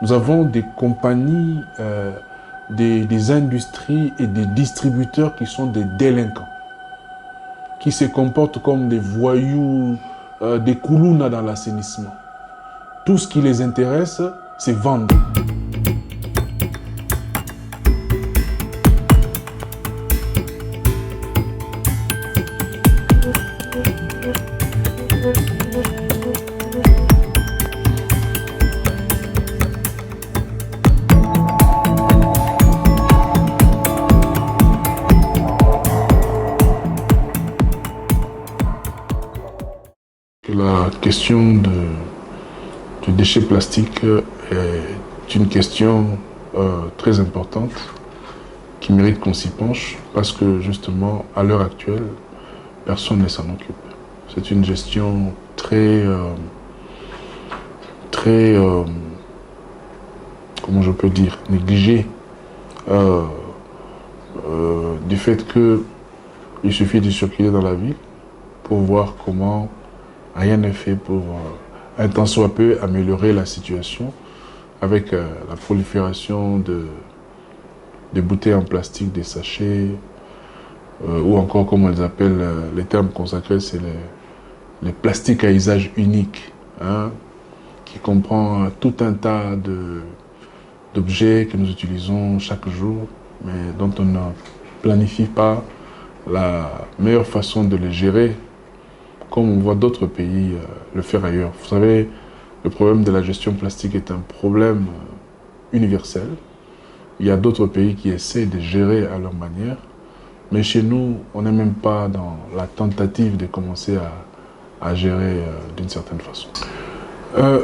Nous avons des compagnies, des industries et des distributeurs qui sont des délinquants, qui se comportent comme des voyous, des koulounas dans l'assainissement. Tout ce qui les intéresse, c'est vendre. La question du déchet plastique est une question très importante qui mérite qu'on s'y penche parce que justement, à l'heure actuelle, personne ne s'en occupe. C'est une gestion très, comment je peux dire, négligée du fait qu'il suffit de circuler dans la ville pour voir comment rien n'est fait pour un tant soit peu améliorer la situation avec la prolifération de bouteilles en plastique, des sachets, ou encore, comme on les appelle, les termes consacrés, c'est les plastiques à usage unique, hein, qui comprend tout un tas d'objets que nous utilisons chaque jour, mais dont on ne planifie pas la meilleure façon de les gérer, comme on voit d'autres pays le faire ailleurs. Vous savez, le problème de la gestion plastique est un problème universel. Il y a d'autres pays qui essaient de gérer à leur manière, mais chez nous, on n'est même pas dans la tentative de commencer à gérer d'une certaine façon.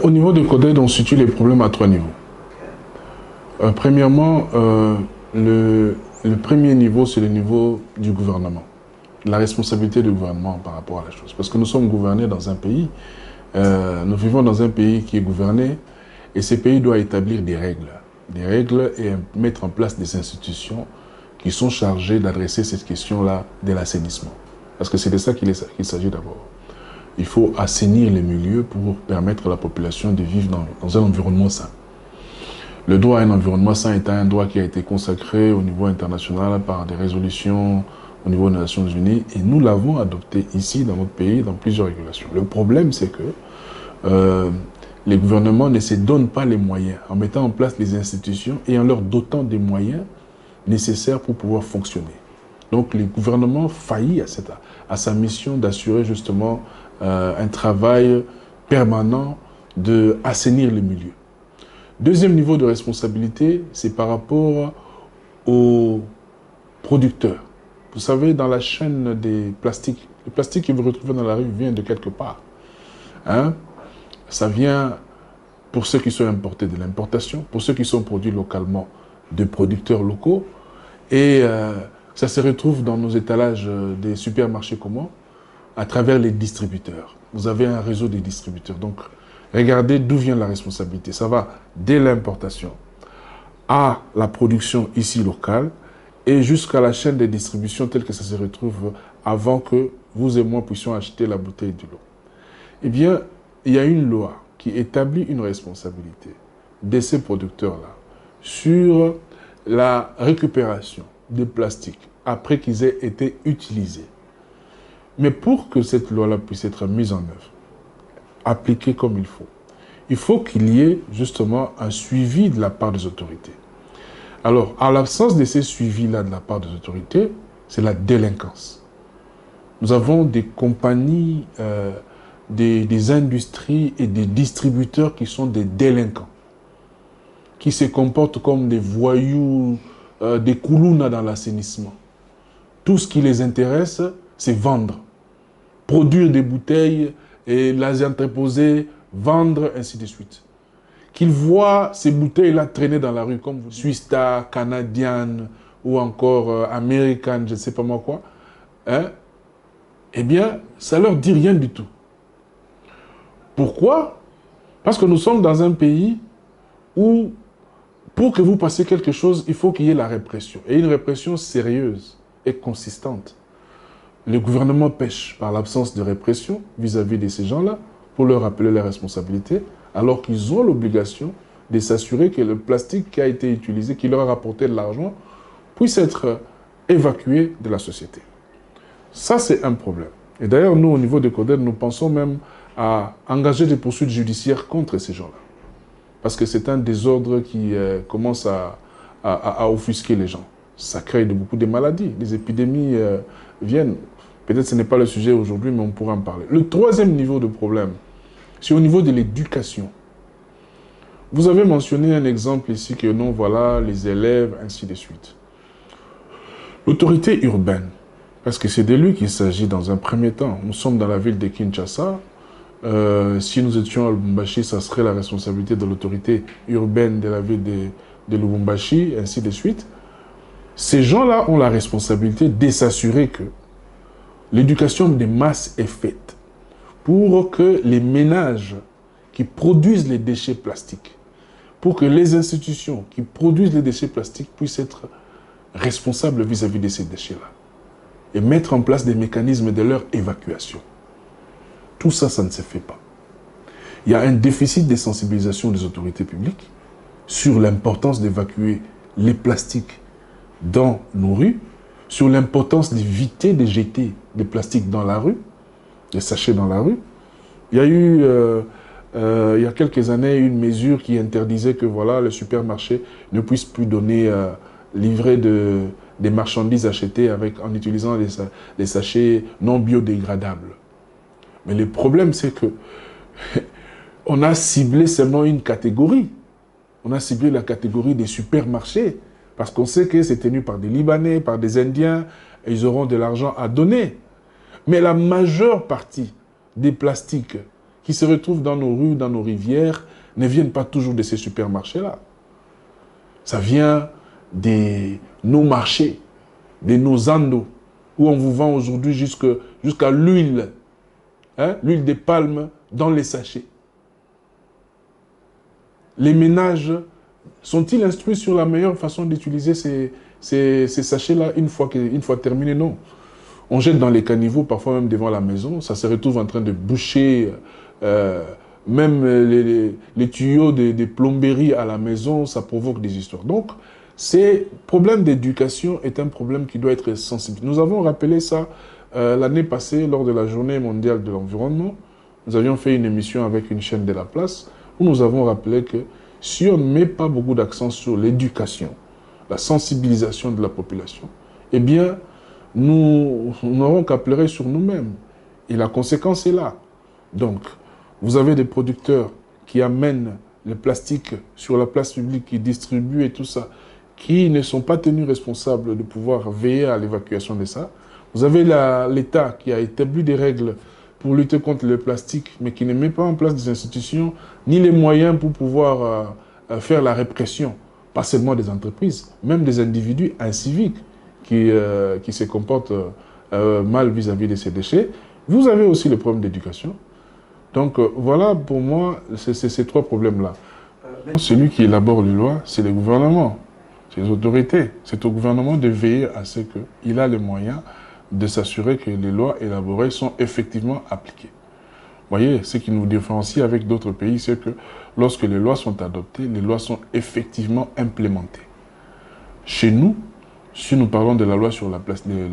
Au niveau de Coded, on situe les problèmes à 3 niveaux. Premièrement, le premier niveau, c'est le niveau du gouvernement. La responsabilité du gouvernement par rapport à la chose. Parce que nous sommes gouvernés dans un pays, nous vivons dans un pays qui est gouverné, et ce pays doit établir des règles et mettre en place des institutions qui sont chargées d'adresser cette question-là de l'assainissement. Parce que c'est de ça qu'il s'agit d'abord. Il faut assainir les milieux pour permettre à la population de vivre dans un environnement sain. Le droit à un environnement sain est un droit qui a été consacré au niveau international par des résolutions au niveau des Nations Unies, et nous l'avons adopté ici, dans notre pays, dans plusieurs régulations. Le problème, c'est que les gouvernements ne se donnent pas les moyens, en mettant en place les institutions et en leur dotant des moyens nécessaires pour pouvoir fonctionner. Donc, les gouvernements faillissent à sa mission d'assurer justement un travail permanent d'assainir les milieux. Deuxième niveau de responsabilité, c'est par rapport aux producteurs. Vous savez, dans la chaîne des plastiques, le plastique que vous retrouvez dans la rue vient de quelque part. Hein? Ça vient, pour ceux qui sont importés, de l'importation, pour ceux qui sont produits localement, de producteurs locaux, et ça se retrouve dans nos étalages des supermarchés communs, à travers les distributeurs. Vous avez un réseau de distributeurs. Donc, regardez d'où vient la responsabilité. Ça va dès l'importation à la production ici locale, et jusqu'à la chaîne de distribution telle que ça se retrouve avant que vous et moi puissions acheter la bouteille de l'eau. Eh bien, il y a une loi qui établit une responsabilité de ces producteurs-là sur la récupération des plastiques après qu'ils aient été utilisés. Mais pour que cette loi-là puisse être mise en œuvre, appliquée comme il faut qu'il y ait justement un suivi de la part des autorités. Alors, à l'absence de ces suivis-là de la part des autorités, c'est la délinquance. Nous avons des compagnies, des industries et des distributeurs qui sont des délinquants, qui se comportent comme des voyous, des koulounas dans l'assainissement. Tout ce qui les intéresse, c'est vendre, produire des bouteilles et les entreposer, vendre, ainsi de suite. Qu'ils voient ces bouteilles-là traîner dans la rue, comme vous, Swiss Star, Canadian ou encore American, je ne sais pas moi quoi, hein, eh bien, ça ne leur dit rien du tout. Pourquoi? Parce que nous sommes dans un pays où, pour que vous passiez quelque chose, il faut qu'il y ait la répression. Et une répression sérieuse et consistante. Le gouvernement pêche par l'absence de répression vis-à-vis de ces gens-là pour leur rappeler leurs responsabilités, alors qu'ils ont l'obligation de s'assurer que le plastique qui a été utilisé, qui leur a rapporté de l'argent, puisse être évacué de la société. Ça, c'est un problème. Et d'ailleurs, nous, au niveau de CODED, nous pensons même à engager des poursuites judiciaires contre ces gens-là. Parce que c'est un désordre qui commence à offusquer les gens. Ça crée beaucoup de maladies. Les épidémies viennent. Peut-être que ce n'est pas le sujet aujourd'hui, mais on pourra en parler. Le troisième niveau de problème, c'est au niveau de l'éducation. Vous avez mentionné un exemple ici que non, voilà, les élèves, ainsi de suite. L'autorité urbaine, parce que c'est de lui qu'il s'agit dans un premier temps. Nous sommes dans la ville de Kinshasa. Si nous étions à Lubumbashi, ça serait la responsabilité de l'autorité urbaine de la ville de Lubumbashi, ainsi de suite. Ces gens-là ont la responsabilité de s'assurer que l'éducation des masses est faite pour que les ménages qui produisent les déchets plastiques, pour que les institutions qui produisent les déchets plastiques puissent être responsables vis-à-vis de ces déchets-là et mettre en place des mécanismes de leur évacuation. Tout ça, ça ne se fait pas. Il y a un déficit de sensibilisation des autorités publiques sur l'importance d'évacuer les plastiques dans nos rues, sur l'importance d'éviter de jeter des plastiques dans la rue, des sachets dans la rue. Il y a eu, il y a quelques années, une mesure qui interdisait que voilà, le supermarché ne puisse plus donner, livrer des marchandises achetées en utilisant des sachets non biodégradables. Mais le problème, c'est que on a ciblé seulement une catégorie. On a ciblé la catégorie des supermarchés. Parce qu'on sait que c'est tenu par des Libanais, par des Indiens, et ils auront de l'argent à donner. Mais la majeure partie des plastiques qui se retrouvent dans nos rues, dans nos rivières, ne viennent pas toujours de ces supermarchés-là. Ça vient de nos marchés, de nos andos, où on vous vend aujourd'hui jusqu'à l'huile, hein, l'huile de palme dans les sachets. Les ménages sont-ils instruits sur la meilleure façon d'utiliser ces sachets-là une fois terminés? Non. On jette dans les caniveaux, parfois même devant la maison, ça se retrouve en train de boucher, même les tuyaux des plomberies à la maison, ça provoque des histoires. Donc, ce problème d'éducation est un problème qui doit être sensible. Nous avons rappelé ça l'année passée, lors de la Journée mondiale de l'environnement. Nous avions fait une émission avec une chaîne de la place, où nous avons rappelé que si on ne met pas beaucoup d'accent sur l'éducation, la sensibilisation de la population, eh bien, nous n'aurons qu'à pleurer sur nous-mêmes. Et la conséquence est là. Donc, vous avez des producteurs qui amènent le plastique sur la place publique, qui distribuent et tout ça, qui ne sont pas tenus responsables de pouvoir veiller à l'évacuation de ça. Vous avez l'État qui a établi des règles pour lutter contre le plastique, mais qui ne met pas en place des institutions, ni les moyens pour pouvoir faire la répression, pas seulement des entreprises, même des individus inciviques qui se comportent mal vis-à-vis de ces déchets. Vous avez aussi le problème d'éducation. Donc voilà, pour moi, c'est ces trois problèmes-là. Celui qui élabore les lois, c'est le gouvernement, c'est les autorités. C'est au gouvernement de veiller à ce qu'il a les moyens de s'assurer que les lois élaborées sont effectivement appliquées. Vous voyez, ce qui nous différencie avec d'autres pays, c'est que lorsque les lois sont adoptées, les lois sont effectivement implémentées. Chez nous, si nous parlons de la loi sur le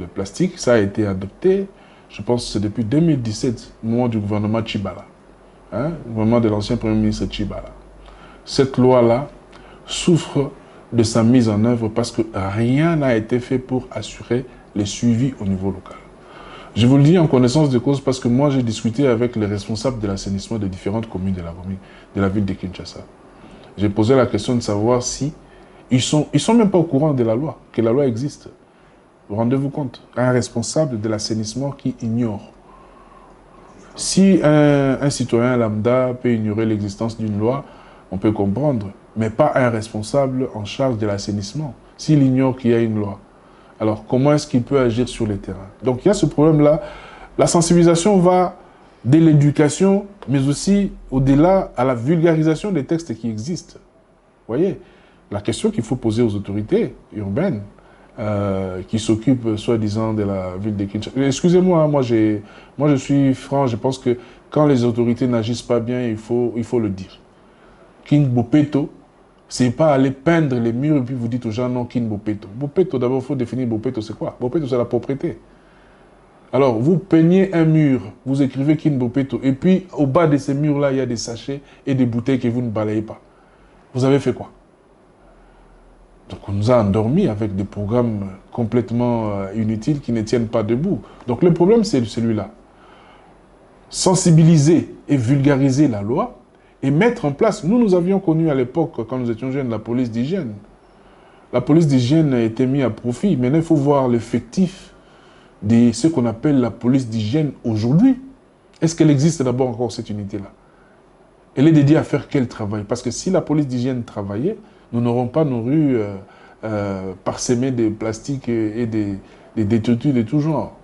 plastique, ça a été adopté, je pense que c'est depuis 2017, au moment du gouvernement Tshibala, hein, au moment de l'ancien Premier ministre Tshibala. Cette loi-là souffre de sa mise en œuvre parce que rien n'a été fait pour assurer les suivis au niveau local. Je vous le dis en connaissance de cause parce que moi j'ai discuté avec les responsables de l'assainissement de différentes communes de la ville de Kinshasa. J'ai posé la question de savoir si ils sont même pas au courant de la loi, que la loi existe. Rendez-vous compte, un responsable de l'assainissement qui ignore. Si un citoyen lambda peut ignorer l'existence d'une loi, on peut comprendre, mais pas un responsable en charge de l'assainissement, s'il ignore qu'il y a une loi. Alors, comment est-ce qu'il peut agir sur le terrain? Donc, il y a ce problème-là. La sensibilisation va de l'éducation, mais aussi au-delà à la vulgarisation des textes qui existent. Vous voyez, la question qu'il faut poser aux autorités urbaines qui s'occupent, soi-disant, de la ville de Kinshasa. Excusez-moi, moi je suis franc, je pense que quand les autorités n'agissent pas bien, il faut le dire. King Bopeto C'est pas aller peindre les murs et puis vous dites aux gens non, kin bopeto. Bopeto, d'abord, il faut définir bopeto, c'est quoi? Bopeto, c'est la propriété. Alors, vous peignez un mur, vous écrivez kin bopeto, et puis au bas de ces murs-là, il y a des sachets et des bouteilles que vous ne balayez pas. Vous avez fait quoi? Donc, on nous a endormis avec des programmes complètement inutiles qui ne tiennent pas debout. Donc, le problème, c'est celui-là. Sensibiliser et vulgariser la loi et mettre en place. Nous avions connu à l'époque, quand nous étions jeunes, la police d'hygiène. La police d'hygiène a été mise à profit. Maintenant, il faut voir l'effectif de ce qu'on appelle la police d'hygiène aujourd'hui. Est-ce qu'elle existe d'abord encore, cette unité-là? Elle est dédiée à faire quel travail? Parce que si la police d'hygiène travaillait, nous n'aurons pas nos rues parsemées de plastique et des détritus de tout genre.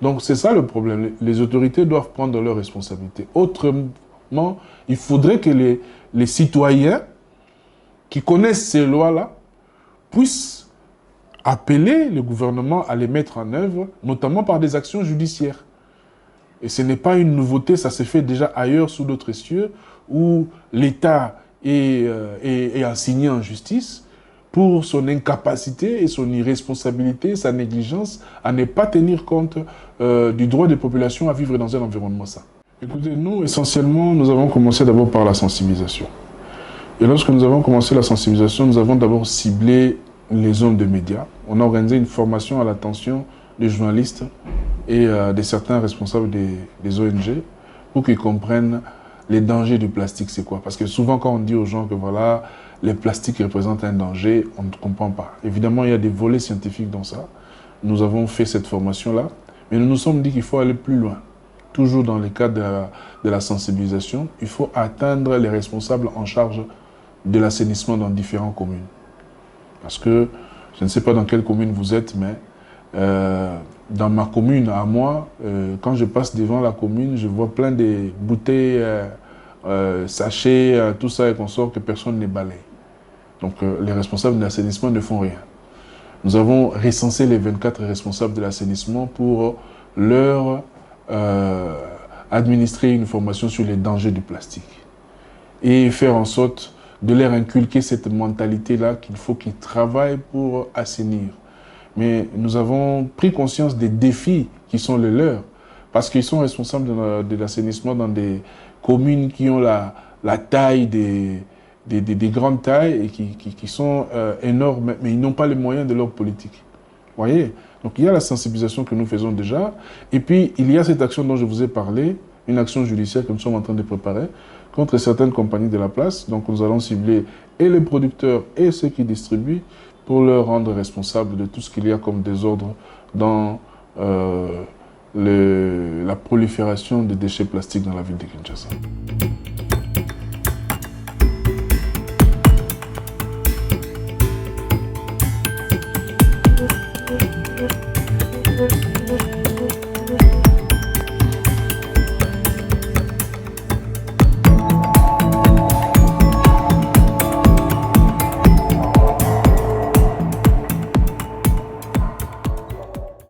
Donc c'est ça le problème. Les autorités doivent prendre leurs responsabilités. Autrement, il faudrait que les citoyens qui connaissent ces lois-là puissent appeler le gouvernement à les mettre en œuvre, notamment par des actions judiciaires. Et ce n'est pas une nouveauté, ça se fait déjà ailleurs sous d'autres cieux, où l'État est assigné en justice pour son incapacité et son irresponsabilité, sa négligence à ne pas tenir compte du droit des populations à vivre dans un environnement sain. Écoutez, nous, essentiellement, nous avons commencé d'abord par la sensibilisation. Et lorsque nous avons commencé la sensibilisation, nous avons d'abord ciblé les hommes de médias. On a organisé une formation à l'attention des journalistes et de certains responsables des ONG pour qu'ils comprennent les dangers du plastique, c'est quoi? Parce que souvent, quand on dit aux gens que voilà, les plastiques représentent un danger, on ne comprend pas. Évidemment, il y a des volets scientifiques dans ça. Nous avons fait cette formation-là, mais nous nous sommes dit qu'il faut aller plus loin. Toujours dans le cadre de la sensibilisation, il faut atteindre les responsables en charge de l'assainissement dans différentes communes. Parce que, je ne sais pas dans quelle commune vous êtes, mais dans ma commune, à moi, quand je passe devant la commune, je vois plein de bouteilles, sachets, tout ça et consorts que personne ne balaye. Donc les responsables de l'assainissement ne font rien. Nous avons recensé les 24 responsables de l'assainissement pour leur administrer une formation sur les dangers du plastique. Et faire en sorte de leur inculquer cette mentalité-là qu'il faut qu'ils travaillent pour assainir. Mais nous avons pris conscience des défis qui sont les leurs, parce qu'ils sont responsables de l'assainissement dans des communes qui ont la taille des grandes tailles et qui sont énormes, mais ils n'ont pas les moyens de leur politique. Vous voyez? Donc il y a la sensibilisation que nous faisons déjà, et puis il y a cette action dont je vous ai parlé, une action judiciaire que nous sommes en train de préparer contre certaines compagnies de la place. Donc nous allons cibler et les producteurs et ceux qui distribuent pour leur rendre responsables de tout ce qu'il y a comme désordre dans la prolifération des déchets plastiques dans la ville de Kinshasa.